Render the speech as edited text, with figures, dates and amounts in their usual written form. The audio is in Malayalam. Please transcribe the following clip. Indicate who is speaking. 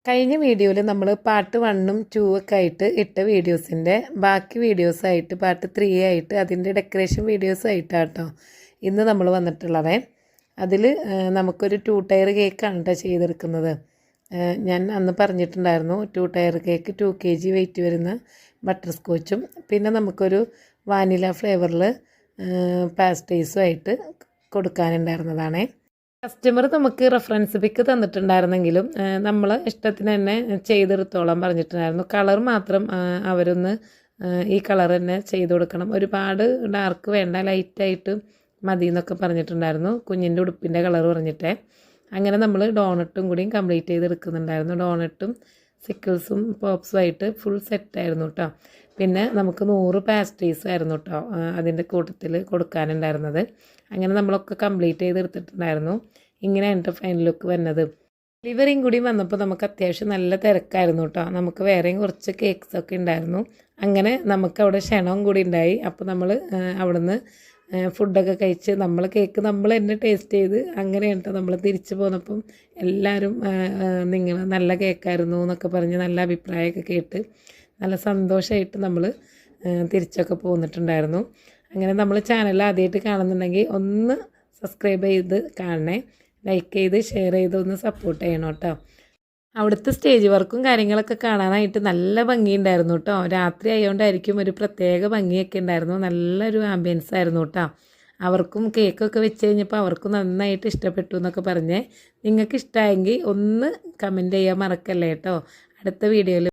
Speaker 1: കഴിഞ്ഞ വീഡിയോയിൽ നമ്മൾ പാർട്ട് 1ഉം 2 ഒക്കെ ആയിട്ട് ഇട്ട വീഡിയോസിൻ്റെ ബാക്കി വീഡിയോസായിട്ട് പാർട്ട് 3 ആയിട്ട് അതിൻ്റെ ഡെക്കറേഷൻ വീഡിയോസായിട്ടാട്ടോ ഇന്ന് നമ്മൾ വന്നിട്ടുള്ളത്. അതിൽ നമുക്കൊരു 2 ടയർ കേക്കാണ് കേട്ടോ ചെയ്തെടുക്കുന്നത്. ഞാൻ അന്ന് പറഞ്ഞിട്ടുണ്ടായിരുന്നു 2 ടയർ കേക്ക് 2 kg വെയിറ്റ് വരുന്ന ബട്ടർ സ്കോച്ചും പിന്നെ നമുക്കൊരു വാനില ഫ്ലേവറിൽ പാസ്റ്റേഴ്സും ആയിട്ട് കൊടുക്കാനുണ്ടായിരുന്നതാണ്. കസ്റ്റമർ നമുക്ക് റെഫറൻസ് പിക്ക് തന്നിട്ടുണ്ടായിരുന്നെങ്കിലും നമ്മൾ ഇഷ്ടത്തിന് തന്നെ ചെയ്തെടുത്തോളാൻ പറഞ്ഞിട്ടുണ്ടായിരുന്നു. കളർ മാത്രം അവരൊന്ന് ഈ കളർ തന്നെ ചെയ്ത് കൊടുക്കണം, ഒരുപാട് ഡാർക്ക് വേണ്ട, ലൈറ്റായിട്ട് മതി എന്നൊക്കെ പറഞ്ഞിട്ടുണ്ടായിരുന്നു. കുഞ്ഞിൻ്റെ ഉടുപ്പിൻ്റെ കളർ പറഞ്ഞിട്ടേ. അങ്ങനെ നമ്മൾ ഡോണട്ടും കൂടിയും കംപ്ലീറ്റ് ചെയ്തെടുക്കുന്നുണ്ടായിരുന്നു. ഡോണട്ടും സിക്കിൾസും പോപ്സും ആയിട്ട് ഫുൾ സെറ്റായിരുന്നു കേട്ടോ. പിന്നെ നമുക്ക് 100 പാസ്ട്രീസ് ആയിരുന്നു കേട്ടോ അതിൻ്റെ കൂട്ടത്തിൽ കൊടുക്കാനുണ്ടായിരുന്നത്. അങ്ങനെ നമ്മളൊക്കെ കംപ്ലീറ്റ് ചെയ്തെടുത്തിട്ടുണ്ടായിരുന്നു. ഇങ്ങനെയാണ് കേട്ടോ ഫൈനൽ ലുക്ക് വരുന്നത്. ഡെലിവറിയും കൂടി വന്നപ്പോൾ നമുക്ക് അത്യാവശ്യം നല്ല തിരക്കായിരുന്നു കേട്ടോ. നമുക്ക് വേറെയും കുറച്ച് കേക്ക്സൊക്കെ ഉണ്ടായിരുന്നു. അങ്ങനെ നമുക്ക് അവിടെ ക്ഷണവും കൂടി ഉണ്ടായി. അപ്പോൾ നമ്മൾ അവിടുന്ന് ഫുഡൊക്കെ കഴിച്ച് നമ്മൾ കേക്ക് നമ്മൾ തന്നെ ടേസ്റ്റ് ചെയ്ത് അങ്ങനെയാണ് കേട്ടോ നമ്മൾ തിരിച്ചു പോന്നപ്പം എല്ലാവരും നിങ്ങൾ നല്ല കേക്കായിരുന്നു എന്നൊക്കെ പറഞ്ഞ് നല്ല അഭിപ്രായമൊക്കെ കേട്ട് നല്ല സന്തോഷമായിട്ട് നമ്മൾ തിരിച്ചൊക്കെ പോന്നിട്ടുണ്ടായിരുന്നു. അങ്ങനെ നമ്മൾ ചാനൽ ആദ്യമായിട്ട് കാണുന്നുണ്ടെങ്കിൽ ഒന്ന് സബ്സ്ക്രൈബ് ചെയ്ത് കാണണേ, ലൈക്ക് ചെയ്ത് ഷെയർ ചെയ്ത് ഒന്ന് സപ്പോർട്ട് ചെയ്യണം കേട്ടോ. അവിടുത്തെ സ്റ്റേജ് വർക്കും കാര്യങ്ങളൊക്കെ കാണാനായിട്ട് നല്ല ഭംഗിയുണ്ടായിരുന്നു കേട്ടോ. രാത്രി ആയതുകൊണ്ടായിരിക്കും ഒരു പ്രത്യേക ഭംഗിയൊക്കെ ഉണ്ടായിരുന്നു. നല്ലൊരു ആംബിയൻസ് ആയിരുന്നു കേട്ടോ. അവർക്കും കേക്കൊക്കെ വെച്ച് കഴിഞ്ഞപ്പോൾ അവർക്കും നന്നായിട്ട് ഇഷ്ടപ്പെട്ടു എന്നൊക്കെ പറഞ്ഞേ. നിങ്ങൾക്ക് ഇഷ്ടമായെങ്കിൽ ഒന്ന് കമൻറ്റ് ചെയ്യാൻ മറക്കല്ലേ കേട്ടോ. അടുത്ത വീഡിയോയിൽ